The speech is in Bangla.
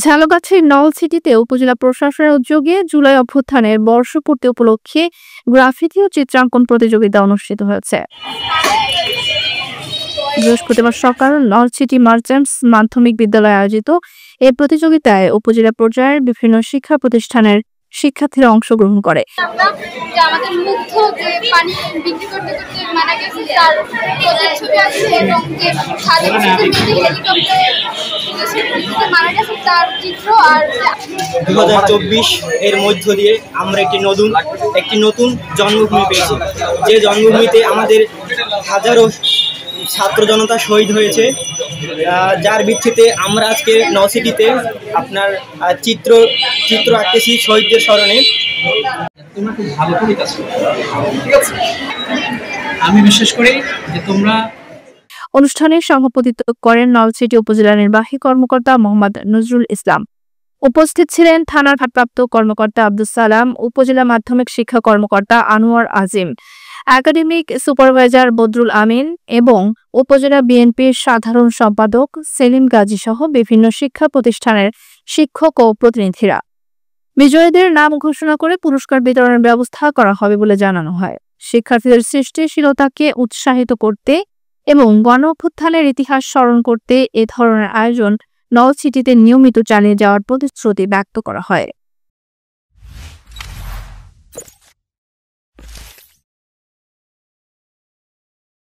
ঝালকাঠির নলছিটিতে উপজেলা প্রশাসনের উদ্যোগে জুলাই অভ্যুত্থানের বর্ষপূর্তি উপলক্ষে গ্রাফিতি ও চিত্রাঙ্কন প্রতিযোগিতা অনুষ্ঠিত হয়েছে। বৃহস্পতিবার সকাল নলছিটি মার্চেন্টস মাধ্যমিক বিদ্যালয়ে আয়োজিত এই প্রতিযোগিতায় উপজেলা পর্যায়ের বিভিন্ন শিক্ষা প্রতিষ্ঠানের শিক্ষার্থীরা অংশগ্রহণ করে। আমাদের মুগ্ধ যে পানি বিক্রি করতে করতে মারা গেছে তার ছবি আছে এবং যে হেলিকপ্টারে মারা গেছে তার চিত্র। আর 2024 এর মধ্য দিয়ে আমরা একটি নতুন জন্মভূমি পেয়েছি, যে জন্মভূমিতে আমাদের হাজারো ছাত্র জনতা শহীদ হয়েছে, যার ভিত্তিতে আমরা আজকে নলছিটিতে আপনার চিত্র আঁকতেছি শহীদদের স্মরণে। তোমরা খুব ভালো করে কাজ করো, ঠিক আছে? আমি বিশ্বাস করি যে তোমরা। অনুষ্ঠানে সভাপতিত্ব করেন নলছিটি উপজেলা নির্বাহী কর্মকর্তা মোহাম্মদ নজরুল ইসলাম। উপস্থিত ছিলেন থানার ভারপ্রাপ্ত কর্মকর্তা আব্দুস সালাম, উপজেলা মাধ্যমিক শিক্ষা কর্মকর্তা আনোয়ার আজিম, একাডেমিক সুপারভাইজার বদরুল আমিন এবং উপজেলা বিএনপির সাধারণ সম্পাদক সেলিম গাজী সহ বিভিন্ন শিক্ষা প্রতিষ্ঠানের শিক্ষক ও প্রতিনিধিরা। বিজয়ীদের নাম ঘোষণা করে পুরস্কার বিতরণের ব্যবস্থা করা হবে বলে জানানো হয়। শিক্ষার্থীদের সৃষ্টিশীলতাকে উৎসাহিত করতে এবং গণ অভ্যুত্থানের ইতিহাস স্মরণ করতে এ ধরনের আয়োজন নলছিটিতে নিয়মিত চালিয়ে যাওয়ার প্রতিশ্রুতি ব্যক্ত করা হয়।